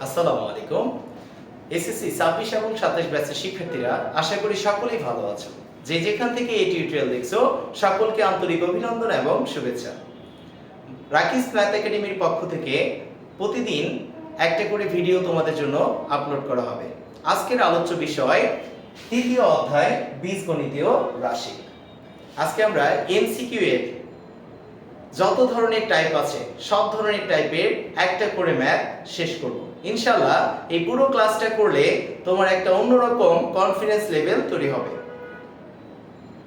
আসসালামু আলাইকুম। এসএসসি 26 এবং 27 ব্যাচের শিক্ষার্থীরা আশা করি সকলেই ভালো আছো। যে যেখান থেকে এই টিউটোরিয়াল দেখছো সকলকে আন্তরিক অভিনন্দন এবং শুভেচ্ছা। রাকিস ম্যাথ একাডেমির পক্ষ থেকে প্রতিদিন একটা করে ভিডিও তোমাদের জন্য আপলোড করা হবে। আজকের আলোচ্য বিষয় তৃতীয় অধ্যায় বীজগণিতীয় রাশি। আজকে আমরা এমসিকিউ এর যত ধরনের টাইপ আছে সব ধরনের টাইপের একটা করে ম্যাথ শেষ করব ইনশাআল্লাহ। এই পুরো ক্লাসটা করলে তোমার একটা অন্যরকম কনফিডেন্স লেভেল তৈরি হবে,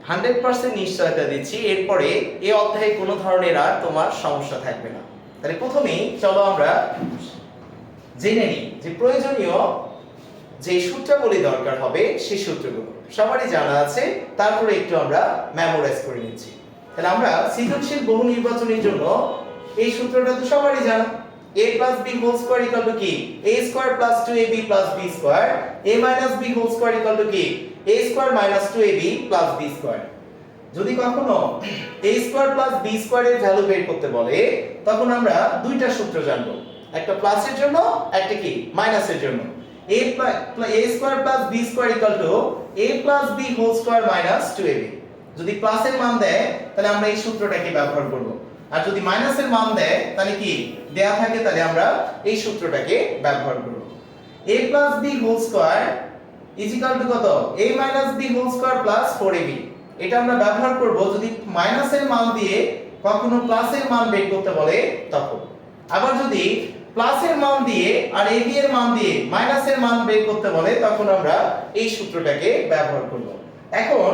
100% নিশ্চয়তা দিচ্ছি। এরপরে এই অধ্যায়ে কোনো ধরনের আর তোমার সমস্যা থাকবে না। তাহলে প্রথমেই চলো আমরা জেনে নিই যে প্রয়োজনীয় যে সূত্রাবলী দরকার হবে সেই সূত্রগুলো সবারই জানা আছে, তারপরে একটু আমরা মেমোরাইজ করে নিচ্ছি। তাহলে আমরা সৃজনশীল বহু নির্বাচনের জন্য এই সূত্রটা তো সবারই জানা, a plus b whole square equal to কি a square plus 2ab plus b square, a minus b whole square equal to কি a square minus 2ab plus b square। যদি কখনো a square plus b square এর value বের করতে বলে তখন আমরা দুইটা সূত্র জানবো, একটা প্লাসের জন্য একটা কি মাইনাসের জন্য। a square plus b square equal to a plus b whole square minus 2ab। যদি প্লাসের মান দেয় তাহলে আমরা এই সূত্রটাকে ব্যবহার করব, আর যদি মাইনাসের মান দেয় তাহলে কি দেয়া থাকে তাহলে আমরা এই সূত্রটাকে ব্যবহার করব। a plus b whole square is equal to কত a minus b whole square plus 4ab। এটা আমরা ব্যবহার করব যদি মাইনাসের মান দিয়ে কখনো প্লাসের মান বের করতে বলে তখন। আবার যদি প্লাসের মান দিয়ে আর ab এর মান দিয়ে মাইনাসের মান বের করতে বলে তখন আমরা এই সূত্রটাকে ব্যবহার করব। এখন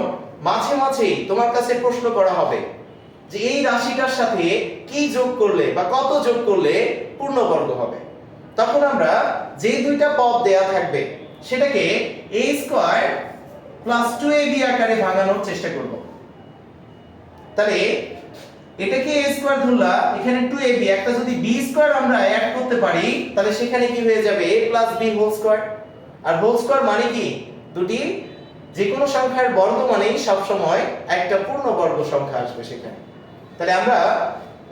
মাঝে মাঝেই তোমার কাছে প্রশ্ন করা হবে যে এই রাশিটার সাথে কি যোগ করলে বা কত যোগ করলে পূর্ণবর্গ হবে। তখন আমরা যে দুইটা পদ দেয়া থাকবে সেটাকে a স্কয়ার প্লাস 2ab আকারে ভাঙানোর চেষ্টা করব। তাহলে এটাকে a স্কয়ার ধরলাম, এখানে 2ab, একটা যদি b স্কয়ার আমরা অ্যাড করতে পারি তাহলে সেখানে কি হয়ে যাবে a plus b whole square. আর হোল স্কয়ার মানে কি দুটি যে কোনো সংখ্যার বর্গ মানেই সব সময় একটা পূর্ণবর্গ সংখ্যা আসবে সেখানে। তাহলে আমরা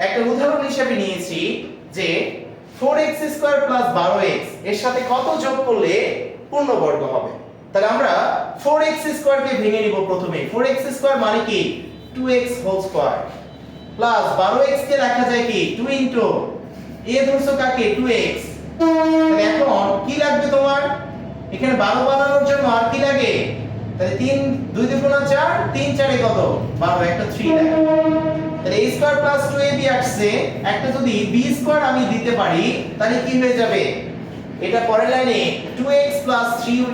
একটা উদাহরণ হিসেবে নিয়েছি যে 4x স্কয়ার প্লাস 12x এর সাথে কত যোগ করলে পূর্ণবর্গ হবে। তাহলে আমরা 4x স্কয়ার কে ভেঙে নিব প্রথমে। 4x স্কয়ার মানে কি 2x whole square plus 12x কে লেখা যায় কি 2 ইনটু a ধরছো কাকে 2x। তাহলে এখন কি লাগবে তোমার এখানে 12 বানানোর জন্য আর কি লাগে, তাহলে 3 2 2 4 3 4 এ কত 12, একটা 3 লাগে। তাহলে a স্কয়ার প্লাস 2ab আসছে, একটা যদি b স্কয়ার আমি দিতে পারি তাহলে কি হয়ে যাবে, এটা পরের লাইনে 2x প্লাস 3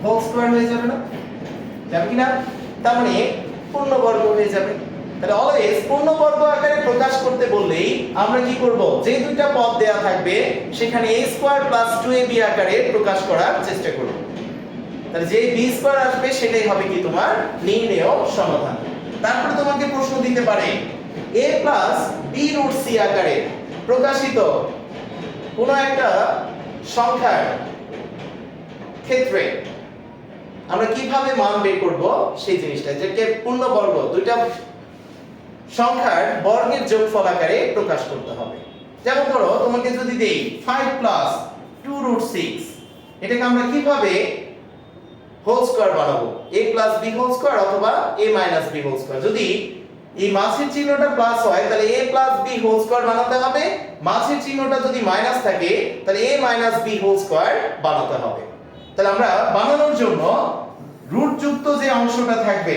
হোল স্কয়ার হয়ে যাবে না, যাবে কি না? তার মানে পূর্ণবর্গ হয়ে যাবে। তাহলে অলওয়েজ পূর্ণবর্গ আকারে প্রকাশ করতে বললেই আমরা কি করব, যে দুইটা পদ দেয়া থাকবে সেখানে a স্কয়ার প্লাস 2ab আকারে প্রকাশ করার চেষ্টা করব। তাহলে যে b স্কয়ার আসবে সেটাই হবে কি তোমার নির্ণেয় সমাধান। তারপরে তোমাকে প্রশ্ন দিতে পারে a plus b root c আকারে প্রকাশিত কোন একটা সংখ্যার ক্ষেত্রে আমরা কিভাবে মান বের করব সেই জিনিসটা, যেটাকে পূর্ণবর্গ দুইটা সংখ্যার বর্গের যোগফল আকারে প্রকাশ করতে হবে। যেমন ধরো তোমাকে যদি দেই 5 প্লাস 2 রুট 6, এটাকে আমরা কিভাবে হোল স্কয়ার বানাবো, a plus b whole square অথবা a minus b whole square. যদি এই মাঝের চিহ্নটা প্লাস হয় তাহলে a plus b whole square বানাতে হবে, মাঝের চিহ্নটা যদি মাইনাস থাকে তাহলে a minus b whole square বানাতে হবে। তাহলে আমরা বানানোর জন্য রুট যুক্ত যে অংশটা থাকবে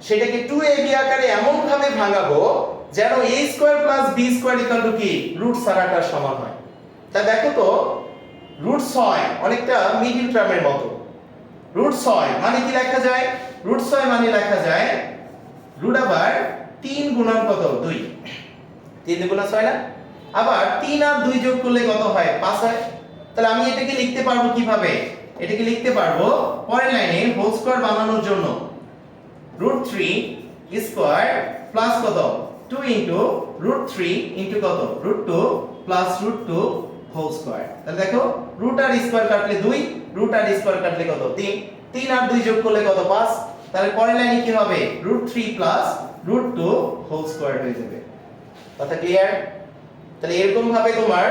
সেটাকে 2ab আকারে এমন ভাবে ভাঙাবো যেন a square plus b square equal to কি রুট ছাড়াটার সমান হয়। তা দেখো তো রুট 6 অনেকটা মিডল টার্মের মতো। রুট 6 মানে কি লেখা যায়, রুট 6 মানে লেখা যায় রুট আবার 3 গুণন কত 2, 3 গুণন 6 না, আবার 3 আর 2 যোগ করলে কত হয় 5 হয়। তাহলে আমি এটাকে লিখতে পারবো কিভাবে, এটাকে লিখতে পারবো পরের লাইনে হোল স্কয়ার বানানোর জন্য রুট 3 স্কয়ার প্লাস কত 2 ইনটু রুট 3 ইনটু কত root 2 plus root 2 whole square. তাহলে দেখো রুট আর স্কয়ার কাটলে 2, রুট আর স্কয়ার কাটলে কত 3, 3 আর 2 যোগ করলে কত 5। তাহলে পরের লাইনে কি হবে root 3 plus root 2 whole square হয়ে যাবে। কথা ক্লিয়ার? তাহলে এরকম ভাবে তোমার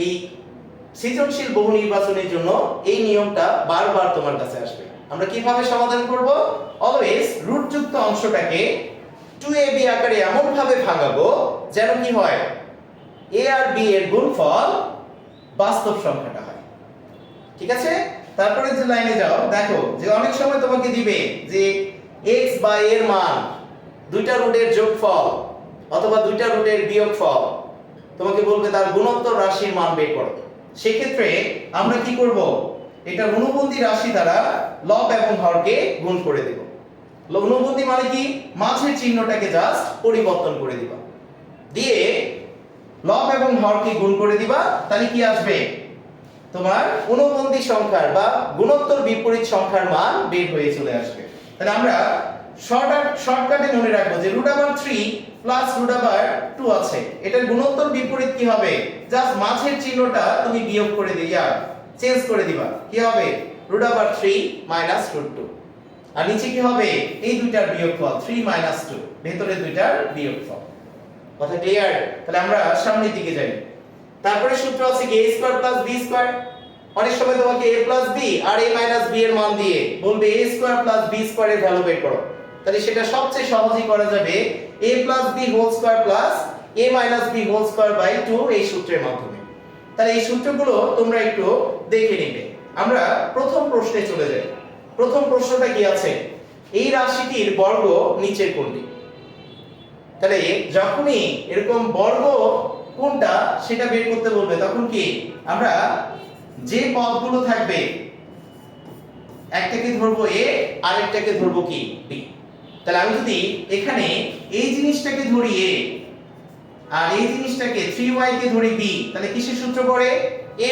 এই সৃজনশীল বহু নির্বাচনের জন্য এই নিয়মটা বারবার তোমার কাছে আসবে। আমরা কিভাবে সমাধান করব? অলওয়েজ রুটযুক্ত অংশটাকে 2ab আকারে এমন ভাবে ভাঙাবো যেন কি হয়, a আর b এর গুণফল বাস্তব সংখ্যাটা হয়। ঠিক আছে? তারপরে যে লাইনে যাও, দেখো যে অনেক সময় তোমাকে দিবে যে x বা এর মান দুইটা রুটের যোগফল অথবা দুইটা রুটের বিয়োগফল, তোমাকে বলবে তার গুণোত্তর রাশির মান বের করো। সেক্ষেত্রে আমরা কি করব? এটা ঋণবন্ধী রাশি দ্বারা লব এবং হরকে গুণ করে দেব। ঋণবন্ধী মানে কি? মাঝের চিহ্নটাকে জাস্ট পরিবর্তন করে দিবা, দিয়ে লব এবং হরকে গুণ করে দিবা। তাহলে কি আসবে? তোমার ঋণবন্ধী সংখ্যার বা গুণোত্তর বিপরীত সংখ্যার মান বের হয়ে চলে আসবে। তাহলে আমরা শর্টকাটে মনে রাখবো যে √3 প্লাস √2 আছে, এটার গুণোত্তর বিপরীত কি হবে? জাস্ট মাঝের চিহ্নটা তুমি বিয়োগ করে দিবা, চেঞ্জ করে দিবা। কি হবে? √3 মাইনাস √2। আর নিচে কি হবে? এই দুইটার বিয়োগফল 3 মাইনাস 2, ভেতরে দুইটার বিয়োগফল। কথা ক্লিয়ার? তাহলে আমরা সামনের দিকে যাই। তারপরে সূত্র আছে কি a square plus b square. অনেক সময় তোমাকে a প্লাস b আর a মাইনাস b এর মান দিয়ে বলবে a square plus b square এর ভ্যালু বের করো। তাহলে সেটা সবচেয়ে সহজেই করা যাবে a plus b whole square plus a minus b whole square by 2 এই সূত্রের মাধ্যমে। তাহলে এই সূত্রগুলো তোমরা একটু দেখে নিবে। আমরা প্রথম প্রশ্নে চলে যাই। প্রথম প্রশ্নটা কি আছে? এই রাশিটির বর্গ নিচের কোনটি? তাহলে যখনই এরকম বর্গ কোনটা সেটা বের করতে বলবে, তখন কি আমরা যে পদগুলো থাকবে একটাকে ধরবো a আর একটাকে ধরবো কি b। তাহলে আমি যদি এখানে এই জিনিসটাকে ধরি a আর এই জিনিসটাকে 3y কে ধরি b, তাহলে কিসের সূত্র পড়ে? a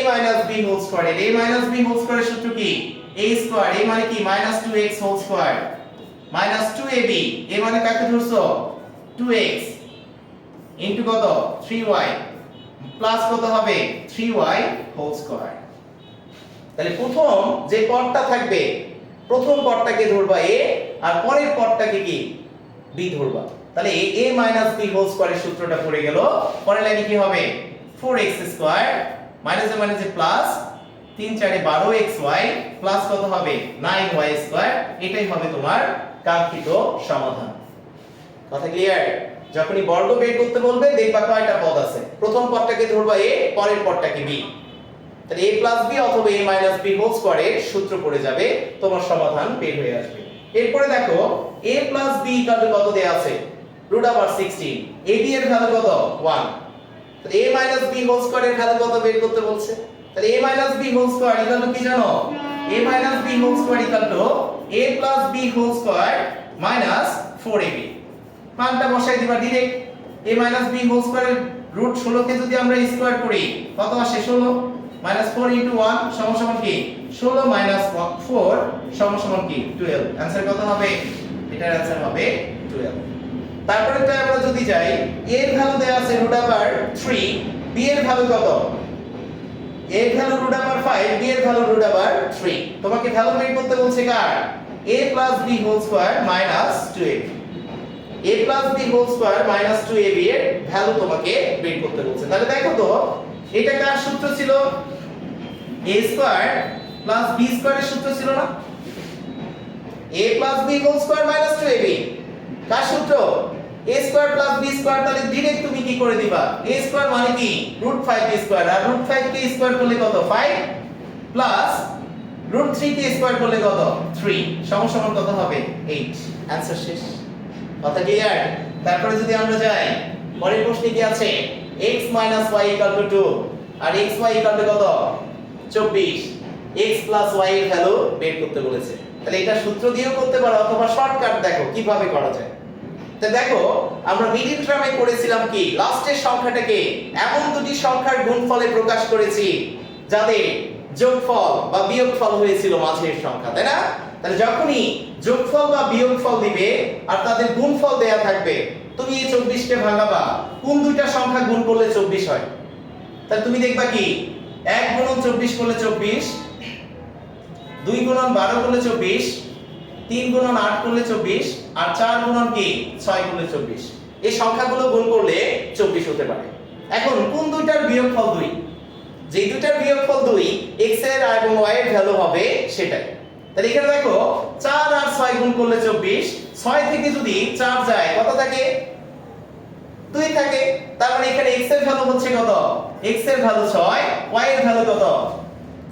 b whole square. a b whole স্কয়ারের সূত্র কি? a স্কয়ার, a মানে কি? -2x whole square minus 2ab। a মানে কাকে ধরছো? 2x ইনটু কত? 3y প্লাস কত হবে? 3y whole square. তাহলে প্রথম যে পদটা থাকবে, প্রথম পদটাকে ধরবা a আর পরের পদটাকে কি? b ধরবা। তাহলে a b হোল স্কয়ারের সূত্রটা পড়ে গেল। পরের লাইনে কি হবে? 4x স্কয়ার মাইনাস এ মাইনাস এ প্লাস 3 4 এ 12xy প্লাস কত হবে? 9y square. এটাই হবে তোমার কাঙ্ক্ষিত সমাধান। কথা ক্লিয়ার? যখনই বর্গ বের করতে বলবে দেখবা কয়টা পদ আছে। প্রথম পদটাকে ধরবা a, পরের পদটাকে b। তাহলে a b অথবা a b হোল স্কয়ারের সূত্র পড়ে যাবে, তোমার সমাধান বের হয়ে আসবে। এরপরে দেখো a b কত দেয়া আছে? √16। ab এর ভ্যালু কত? 1। তাহলে a b হোল স্কয়ারের ভ্যালু কত বের করতে বলছে? তাহলে a b whole square equal to কি জানো? a b whole square equal to a b whole square minus 4ab। মানটা বসাই দিবা ডাইরেক্ট। a b হোল স্কয়ারের √16 কে যদি আমরা স্কয়ার করি কত আসে? 16 -4 * 1 সমান কি? 16 - 4 সমান কি? 12। आंसर কত হবে? এটার आंसर হবে 12। তারপরেটা আমরা যদি যাই, a এর ভ্যালু দেয়া আছে √3, b এর ভ্যালু কত? a এর ভ্যালু √5, b এর ভ্যালু √3। তোমাকে ভ্যালু বের করতে বলছে কার? a b whole square minus 2ab। a b whole square minus 2ab এর ভ্যালু তোমাকে বের করতে বলছে। তাহলে দেখো তো এটা কার সূত্র ছিল? a স্কয়ার প্লাস b স্কয়ারের সূত্র ছিল না? a b whole square minus 2ab কার সূত্র? a square plus b square. তাহলে ডাইরেক্ট তুমি কি করে দিবা? a স্কয়ার মানে কি? √5 স্কয়ার, আর √5 কে স্কয়ার করলে কত? 5 প্লাস √3 কে স্কয়ার করলে কত? 3 সমান কত হবে? 8। आंसर শেষ। কথা ক্লিয়ার? তারপরে যদি আমরা যাই, পরের প্রশ্নে কি আছে? x y 2 আর xy কত? 24। x y এর ভ্যালু বের করতে বলেছে। তাহলে এটা সূত্র দিয়েও করতে পারো অথবা শর্টকাট দেখো কিভাবে করা যায়। তো দেখো আমরা মিডিল টার্মে করেছিলাম কি? লাস্টের সংখ্যাটাকে এমন দুটি সংখ্যার গুণফলে প্রকাশ করেছি যাদের যোগফল বা বিয়োগফল হয়েছিল মাঝের সংখ্যা, তাই না? তাহলে যখনই যোগফল বা বিয়োগফল দিবে আর তাদের গুণফল দেয়া থাকবে, তুমি এই 24 কে ভাঙাবা কোন দুইটা সংখ্যা গুণ করলে 24 হয়। তাহলে তুমি দেখবা কি 1 গুণন 24 করলে 24, 2 গুণন 12 করলে 24, 3 গুণন 8 করলে 24 আর 4 গুণন কি 6 করলে 24। এই সংখ্যাগুলো গুণ করলে 24 হতে পারে। এখন কোন দুইটার বিয়োগফল 2? যে দুটার বিয়োগফল 2 x এর এবং y এর ভ্যালু হবে সেটাই। তাহলে এখানে দেখো 4 আর 6 গুণ করলে 24, 6 থেকে যদি 4 যায় কত থাকে? 2 থাকে। তার মানে এখানে x এর ভ্যালু হচ্ছে কত? x এর ভ্যালু 6, y এর ভ্যালু কত?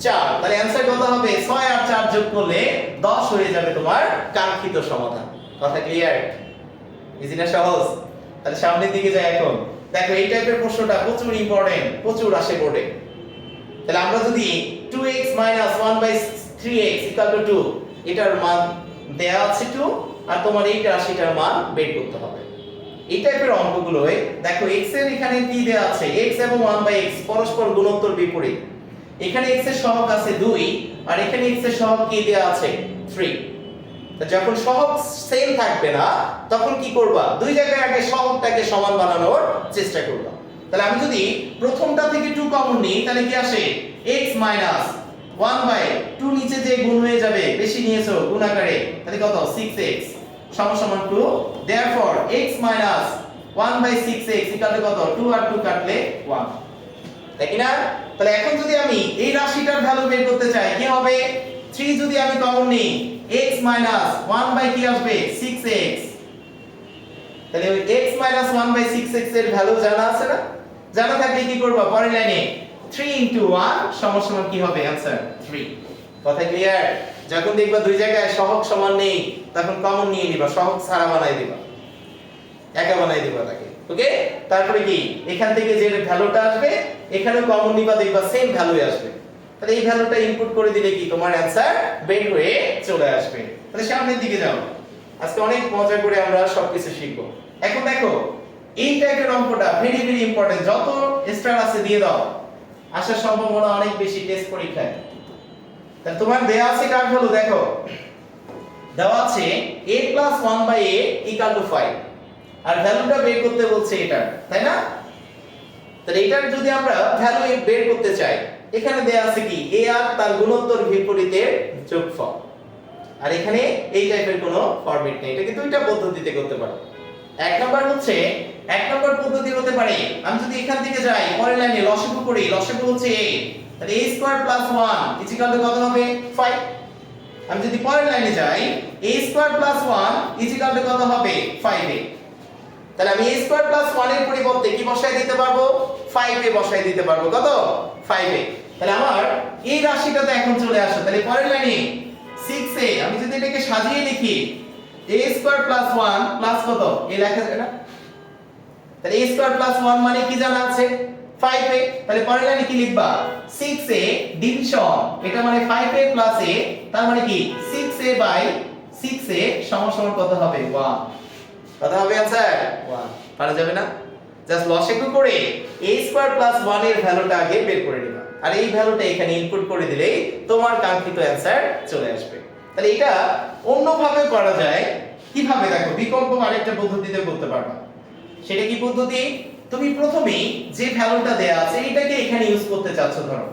4। তাহলে অ্যানসার কত হবে? 6 আর 4 যোগ করলে 10 হয়ে যাবে তোমার কাঙ্ক্ষিত সমাধান। কথা ক্লিয়ার? ইজি না সহজ? তাহলে সামনের দিকে যাই এখন। দেখো এই টাইপের প্রশ্নটা প্রচুর ইম্পর্টেন্ট, প্রচুর আসে বোর্ডে। তাহলে আমরা যদি 2x 1/3x 2 এটার মান দেয়া আছে 2 আর তোমার এই রাশিটার মান বের করতে হবে। এই টাইপের অঙ্কগুলোয় দেখো x এর এখানে কি দেয়া আছে? x এবং 1/x পরস্পর গুণোত্তর বিপরীত। এখানে x এর সহগ আছে 2 আর এখানে x এর সহগ কি দেয়া আছে? 3। তো যখন সহগ সেম থাকবে না তখন কি করবা? দুই জায়গায় আগে সহগটাকে সমান বানানোর চেষ্টা করবা। তাহলে আমি যদি প্রথমটা থেকে 2 কমন নিই তাহলে কি আসে? x 1/2 নিচে যে গুণ হয়ে যাবে, বেশি নিয়েছো গুণ আকারে, তাহলে কত? 6x সমান 2। therefore x 1/6x কত? 2 আর 2 কাটলে 1, তাই কি না? তাহলে এখন যদি আমি এই রাশিটার ভ্যালু বের করতে চাই কি হবে? 3 যদি আমি কমন নিই x 1 কি আসবে? 6x। তাহলে ওই x 1/6x এর ভ্যালু জানা আছে না? জানা থাকলে কি করবা? পরের লাইনে 3 1 সমান কি হবে? आंसर 3। কথা ক্লিয়ার? যখন দেখবা দুই জায়গায় সহগ সমান নেই তখন কমন নিয়ে নিবা, সহগ ছাড়া বানাই দিবা, একা বানাই দিবা তাকে। ওকে? তারপরে কি এখান থেকে যে ভ্যালুটা আসবে এখানে কমন নিবা, দেখবা সেম ভ্যালুই আসবে। তাহলে এই ভ্যালুটা ইনপুট করে দিলে কি তোমার आंसर বের হয়ে চলে আসবে। তাহলে সামনের দিকে যাও। আজকে অনেক মজা করে আমরা সবকিছু শিখব। এখন দেখো এই টাইপের অঙ্কটা ভেরি ভেরি ইম্পর্টেন্ট। যত স্টার আছে দিয়ে দাও, আসার সম্ভাবনা অনেক বেশি টেস্ট পরীক্ষায়। তাহলে তোমার দেয়া আছে কার ভ্যালু? দেখো দেওয়া আছে a + 1/a = 5 আর ভ্যালুটা বের করতে বলছে এটা, তাই না? তাহলে এটার যদি আমরা ভ্যালু বের করতে চাই, এখানে দেয়া আছে কি a আর তার গুণোত্তর বিপরীতের যোগফল। আর এখানে এই টাইপের কোনো ফরম্যাট নেই, এটা কিন্তু দুইটা পদ্ধতিতে করতে পারো। এক নাম্বার পদ্ধতি হতে পারে আমি যদি এখান থেকে যাই পরের লাইনে লসাগু করি, লসাগু হচ্ছে a, তাহলে a² + 1 কত হবে? 5। আমি যদি পরের লাইনে যাই a² + 1 কত হবে? 5a। তাহলে আমি a² + 1 এর পরিবর্তে কি বসাই দিতে পারবো? 5a বসাই দিতে পারবো। কত? 5a। তাহলে আমার এই রাশিটাতে এখন চলে আসো। তাহলে পরের লাইনে 6a, আমি যদি এটাকে সাজিয়ে লিখি a² + 1 প্লাস কত? এই লেখা যায় না? তাহলে a² + 1 মানে কি জানা আছে? 5a। তাহলে পরের লাইনে কি লিখবা? 6a ডিভিশন, এটা মানে 5a + a, তার মানে কি 6a/6a সমান কত হবে? 1। কত হবে आंसर? 1। পারা যাবে না? জাস্ট লসাগু করে a² + 1 এর ভ্যালুটা আগে বের করে নিবা আর এই ভ্যালুটা এখানে ইনপুট করে দিলেই তোমার কাঙ্ক্ষিত आंसर চলে আসবে। তাহলে এটা অন্যভাবে করা যায়। কিভাবে? দেখো বিকল্প আরেকটা পদ্ধতিতে করতে পারবা। সেটা কি পদ্ধতি? তুমি প্রথমেই যে ভ্যালুটা দেয়া আছে এটাকে এখানে ইউজ করতে চাচ্ছ, ধরো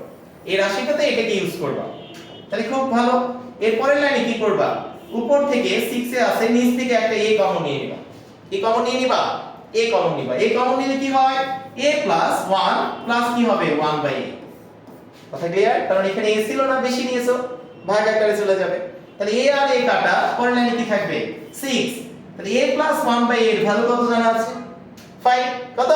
এই রাশিটাতে এটাকে ইউজ করবা, তাহলে খুব ভালো। এর পরের লাইনে কি করবা? উপর থেকে 6 এ আছে, নিচ থেকে একটা a কমন নিয়ে নিবা। কি কমন নিয়ে নিবা? a কমন নিবা। a কমন নিলে কি হয়? a + 1 প্লাস কি হবে? 1/a। কথা ক্লিয়ার? কারণ এখানে a ছিল না, বেশি নিয়েছো, ভাগ আকারে চলে যাবে। তাহলে a আর a কাটা, পরের লাইনে কি থাকবে? 6। তাহলে a + 1/a এর ভ্যালু কত জানা আছে? 5। কত?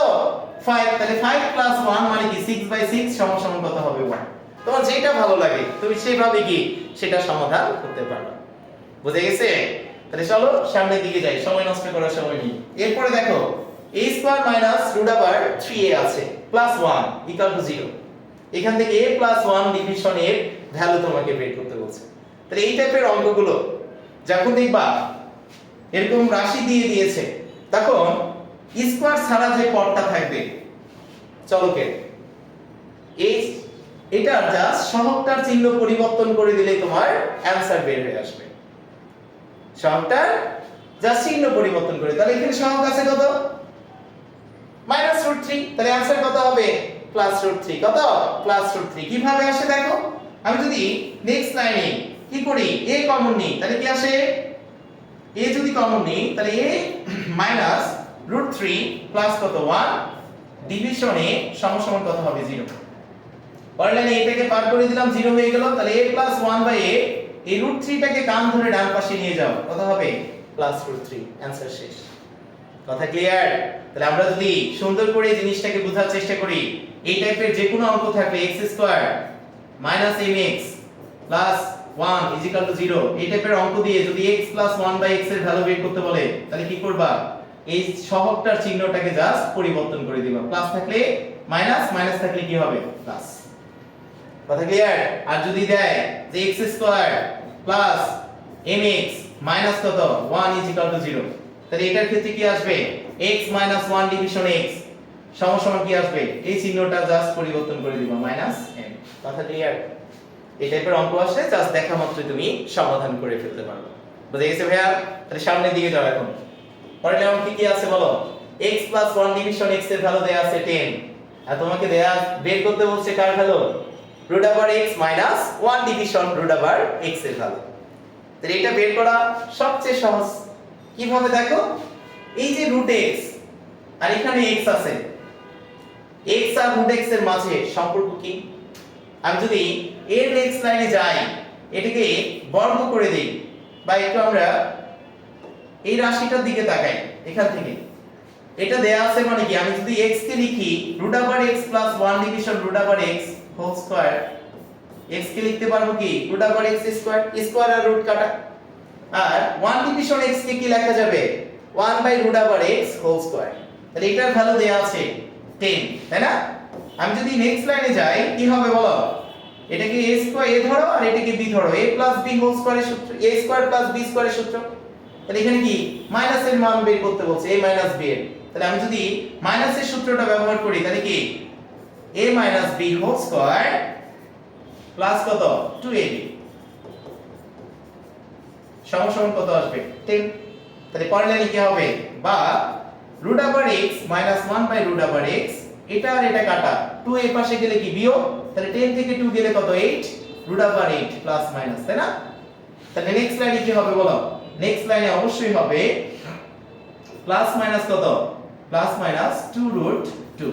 5। তাহলে 5 + 1 মানে কি 6/6 সমান কত হবে? 1। তোমার যেটা ভালো লাগে তুমি সেভাবে কি সেটা সমাধান করতে পারবে। বুঝে গেছে? তাহলে চলো সামনের দিকে যাই, সময় নষ্ট করার সময় নেই। এরপরে দেখো a² - √3a আছে +1 = 0। এখান থেকে a + 1 ডিভিশনের ভ্যালু তোমাকে বের করতে বলছে। তাহলে এই টাইপের অঙ্কগুলো যখন দেখবা এরকম রাশি দিয়ে দিয়েছে তখন স্কয়ার ছাড়া যে পদটা থাকবে চলকের এটা জাস্ট সহগটার চিহ্ন পরিবর্তন করে দিলে তোমার आंसर বের হয়ে আসবে। সহগটার জাস্ট চিহ্ন পরিবর্তন করে, তাহলে এখানে সহগ আছে কত? -√3। তাহলে आंसर কত হবে? +√3। কত? +√3। কিভাবে আসে দেখো, আমি যদি নেক্সট লাইনে কি করি a কমন নিই তাহলে কি আসে? a যদি কমন নিই তাহলে a -√3 প্লাস কত? 1 ডিভিশনে সমান কত হবে? 0। পরের লাইনে এটাকে পার করে দিলাম 0 হয়ে গেল, তাহলে a + 1/a এই √3 টাকে কান ধরে ডান পাশে নিয়ে যাও, কত হবে +√3। অ্যানসার শেষ। কথা ক্লিয়ার? তাহলে আমরা যদি সুন্দর করে এই জিনিসটাকে বোঝার চেষ্টা করি, এই টাইপের যে কোনো অঙ্ক থাকলে x² - mx + 1 = 0 এই টাইপের অঙ্ক দিয়ে যদি x + 1/x এর ভ্যালু বের করতে বলে, তাহলে কি করবা? এই সহগটার চিহ্নটাকে জাস্ট পরিবর্তন করে দিবা। প্লাস থাকলে মাইনাস, মাইনাস থাকলে কি হবে প্লাস। কথা ক্লিয়ার? আর যদি দেয় যে x² + mx মাইনাস কত 1 = 0, তাহলে এটার ক্ষেত্রে কি আসবে? x - 1 ডিভিশন x সমান কি আসবে? এই চিহ্নটা জাস্ট পরিবর্তন করে দিবা -m। কথা ক্লিয়ার? এই টাইপের অঙ্ক আসলে জাস্ট দেখা মাত্রই তুমি সমাধান করে ফেলতে পারবে। বুঝে গেছে ভাইয়া? তাহলে সামনের দিকে যাও এখন। পরের অঙ্কে কি আছে বলো? x + 1 ডিভিশন x এর ভ্যালু দেয়া আছে 10, আর তোমাকে দেয়া বের করতে বলছে কার ভ্যালু? √x - 1 ডিভিশন √x এর ভ্যালু। তাহলে এটা বের করা সবচেয়ে সহজ। কিভাবে দেখো? এই যে √x আর এখানে x আছে, x আর √x এর মাঝে সম্পর্ক কি? আমি যদি এর নেক্সট লাইনে যাই, এটাকে বর্গ করে দেই, বা একটু আমরা এই রাশিটার দিকে তাকাই এখান থেকে, এটা দেয়া আছে মানে কি? আমি যদি x কে লিখি √x + 1 division √x whole square, x কে লিখতে পারবো কি √x স্কয়ার, স্কয়ার আর রুট কাটা, আর 1 ডিভিশন x কে কি লেখা যাবে 1/√x হোল স্কয়ার। তাহলে এটার ভ্যালু দেয়া আছে 10, তাই না? আমি যদি নেক্সট লাইনে যাই কি হবে বলো? এটাকে a স্কয়ার a ধরো আর এটাকে b ধরো, a + b হোল স্কয়ারের সূত্র, a স্কয়ার + b স্কয়ারের সূত্র। তাহলে এখানে কি মাইনাসের মান বের করতে বলছে, a - b এর। তাহলে আমি যদি মাইনাসের সূত্রটা ব্যবহার করি, তাহলে কি a - b whole square plus কত 2ab সমান কত আসবে 10। তাহলে পরের লাইনে কি হবে? বা √x - 1/√x, এটা আর এটা কাটা, 2 এর পাশে গেলে কি বিয়োগ, তাহলে 10 থেকে 2 গেলে কত 8 √8 প্লাস মাইনাস, তাই না? তাহলে নেক্সট লাইনে কি হবে বলো? নেক্সট লাইনে অবশ্যই হবে প্লাস মাইনাস কত? Plus minus 2√2।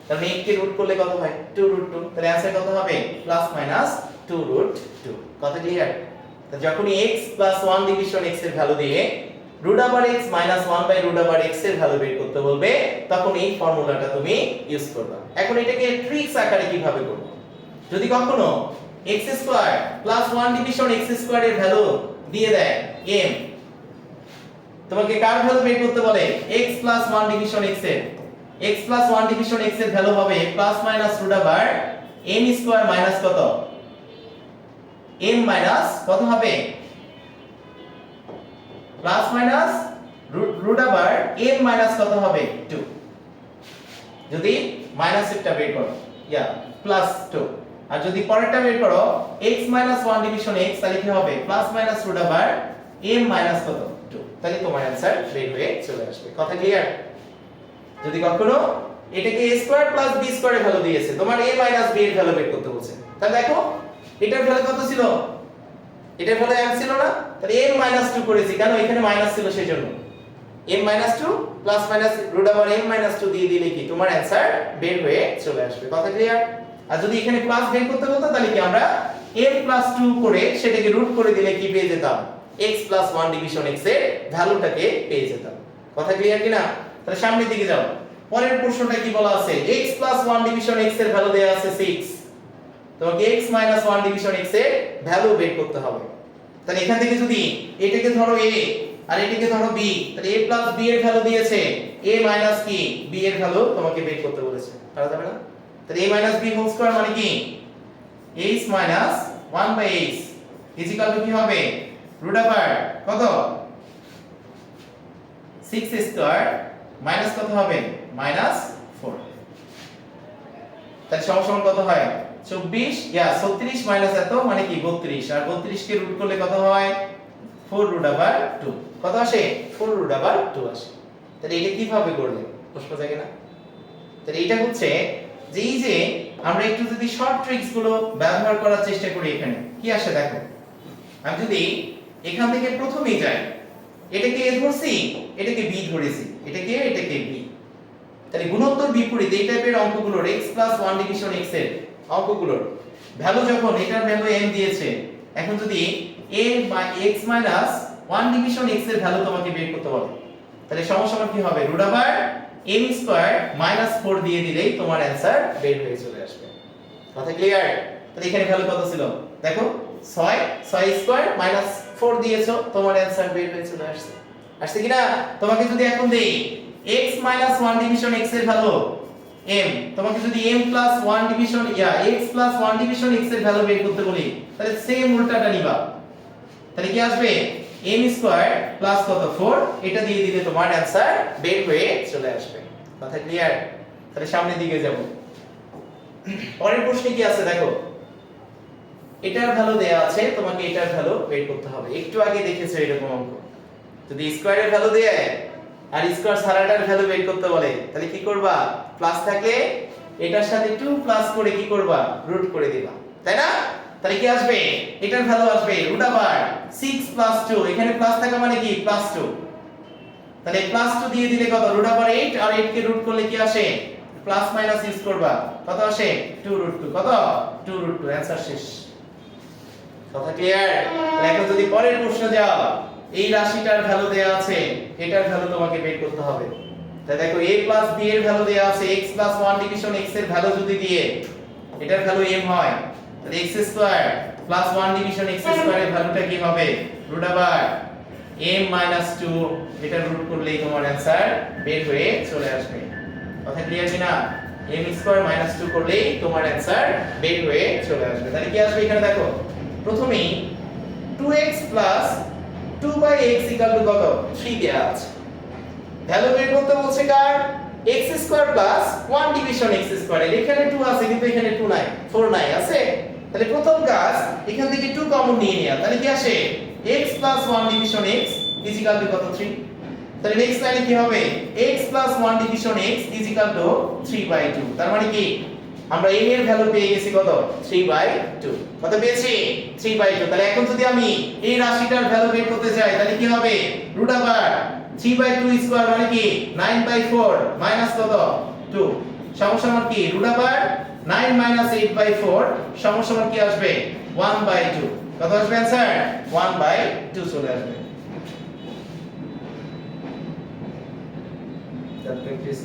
তাহলে 8 কে রুট করলে কত হয় 2√2। তাহলে आंसर কত হবে প্লাস মাইনাস 2√2। কত ক্লিয়ার? তো যখন x + 1 ডিভিশন x এর ভ্যালু দিয়ে √x - 1/√x এর ভ্যালু বের করতে বলবে, তখন এই ফর্মুলাটা তুমি ইউজ করবে। এখন এটাকে ট্রিক্স আকারে কিভাবে করব? যদি কখনো x² + 1 ডিভিশন x² এর ভ্যালু দিয়ে দেয় m, তোমাকে কার ভ্যালু বের করতে বলে? x + 1 ডিভিশন x এর, x + 1 ডিভিশন x এর ভ্যালু হবে প্লাস মাইনাস √m² মাইনাস কত m মাইনাস কত হবে প্লাস মাইনাস √m মাইনাস কত হবে 2। যদি মাইনাসেরটা বের করো প্লাস 2, আর যদি পরেরটা বের করো x - 1 ডিভিশন x, তাহলে কি হবে প্লাস মাইনাস √m মাইনাস কত 2। তাহলে তোমার आंसर বের হয়ে চলে আসবে। কথা ক্লিয়ার? যদি কখনো এটাকে a স্কয়ার প্লাস b স্কয়ারের ভ্যালু দিয়েছে, তোমার a মাইনাস b এর ভ্যালু বের করতে বলছে, তাহলে দেখো এটার ভ্যালু কত ছিল? এটার ভ্যালু m ছিল না? তাহলে m মাইনাস 2 করেছি, কেন? এখানে মাইনাস ছিল সেজন্য। m minus 2 plus minus √m minus 2 দিয়ে দিলে কি তোমার आंसर বের হয়ে চলে আসবে। কথা ক্লিয়ার? আর যদি এখানে প্লাস বের করতে বলতো, তাহলে কি আমরা m প্লাস 2 করে সেটাকে রুট করে দিলে কি পেয়ে যেতাম? x + 1 ডিভিশন x এর ভ্যালুটাকে পেয়ে যেতাম। কথা ক্লিয়ার কি না? তাহলে সামনের দিকে যাও। পরের প্রশ্নটা কি বলা আছে? x + 1 ডিভিশন x এর ভ্যালু দেয়া আছে 6, তোমাকে x - 1 ডিভিশন x এর ভ্যালু বের করতে হবে। তাহলে এখান থেকে যদি এটাকে ধরো a আর এটাকে ধরো b, তাহলে a + b এর ভ্যালু দিয়েছে, a মাইনাস কি b এর ভ্যালু তোমাকে বের করতে বলেছে, পারা যাবে না? তাহলে a - b হোল স্কয়ার মানে কি h - 1/h কি হবে কত 6² মাইনাস কত হবে -4। তাহলে সমান কত হয় 24 36 মাইনাস এত মানে কি 32, আর 32 কে রুট করলে কত হয় 4√2। কত আসে 4√2 আসে। তাহলে এটা কিভাবে করলে প্রশ্ন জাগে না? তাহলে এটা হচ্ছে যে এই যে আমরা একটু যদি শর্ট ট্রিক্স গুলো ব্যবহার করার চেষ্টা করি, এখানে কি আসে দেখো। আমি যদি এখান থেকে প্রথমেই যাই, এটাকে a ধরছি, এটাকে b ধরেছি, এটাকে b, তাহলে গুণোত্তর বিপরীত এই টাইপের অঙ্কগুলোর x + 1 ডিভিশন x এর অঙ্কগুলোর ভ্যালু যখন এটার ভ্যালু m দিয়েছে, এখন যদি a by x minus 1 division x এর ভ্যালু তোমাকে বের করতে বলে, তাহলে সমস্যাটা কি হবে? Root over m square minus 4 দিয়ে দিলেই তোমার অ্যানসার বের হয়ে চলে আসবে। কথা ক্লিয়ার? তাহলে এখানে ভ্যালু কত ছিল দেখো, 6 স্কয়ার মাইনাস 4 দিয়েছো, তোমার অ্যানসার বের হয়ে চলে আসছে। আসছে কিনা? তোমাকে যদি এখন দেই x মাইনাস 1 ডিভিশন x এর ভ্যালু m, তোমাকে যদি m plus 1 division x plus 1 division x এর ভ্যালু বের করতে বলি, তাহলে সেম উল্টাটা নিবা। তাহলে কি আসবে? m স্কয়ার প্লাস কত 4, এটা দিয়ে দিলে তোমার অ্যানসার বের হয়ে চলে আসবে। কথা ক্লিয়ার? তাহলে সামনের দিকে যাব। পরের প্রশ্নে কি আছে দেখো, এটার ভ্যালু দেয়া আছে, তোমাকে এটার ভ্যালু বের করতে হবে। একটু আগে দেখেছো এরকম অঙ্ক, যদি স্কয়ারের ভ্যালু দেয় আর স্কয়ার ছাড়াটার ভ্যালু বের করতে বলে, তাহলে কি করবা? প্লাস থাকলে এটার সাথে 2 প্লাস করে কি করবা? রুট করে দিবা, তাই না? তাহলে কি আসবে? এটার ভ্যালু আসবে রুট ওভার 6 প্লাস 2, এখানে প্লাস থাকা মানে কি প্লাস 2, তাহলে প্লাস 2 দিয়ে দিলে কত? রুট ওভার 8, আর 8 কে রুট করলে কি আসে? প্লাস মাইনাস ইউজ করবা, কত আসে? 2 রুট 2, কত? 2 রুট 2, অ্যানসার শেষ। কথা ক্লিয়ার? তাহলে এখন যদি পরের প্রশ্ন যাও, এই রাশিটার ভ্যালু দেয়া আছে, এটার ভ্যালু তোমাকে বের করতে হবে। তাহলে দেখো a প্লাস b এর ভ্যালু দেয়া আছে, x প্লাস 1 ডিভিশন x এর ভ্যালু যদি দিয়ে এটার ভ্যালু m হয়, তাহলে x square plus 1 division x square এর ভ্যালুটা কি হবে? রুট ওভার m মাইনাস 2, এটা রুট করলেই তোমার অ্যানসার বের হয়ে চলে আসবে। কথা ক্লিয়ার কিনা? m স্কয়ার মাইনাস 2 করলেই তোমার অ্যানসার বের হয়ে চলে আসবে। তাহলে কি আসবে এখানে দেখো, প্রথমেই 2x plus 2/x equal to কত? 3 দেয়া আছে। ভ্যালু বের করতে বলছে কার? x square plus 1 division x square, এখানে 2 আছে কিন্তু এখানে 2 নাই, 4 নাই, আছে। তাহলে প্রথম কাজ এখান থেকে 2 কমন নিয়ে নেওয়া, তাহলে কি আসে? x plus 1 division x is equal to কত? 3। তাহলে নেক্সট লাইনে কি হবে? x plus 1 division x is equal to 3/2, তার মানে কি আমরা m এর ভ্যালু পেয়ে গেছি কত? 3/2। কত পেয়েছি? 3/2। তাহলে এখন যদি আমি এই রাশিটার ভ্যালু বের করতে চাই, তাহলে কি হবে? রুট ওভার 3/2 স্কয়ার মানে কি 9/4 মাইনাস কত? 2, সমসমান কি? রুট ওভার 9 মাইনাস 8/4 সমসমান কি আসবে? 1/2। কত আসবে অ্যানসার? 1/2 চলে আসবে। That practice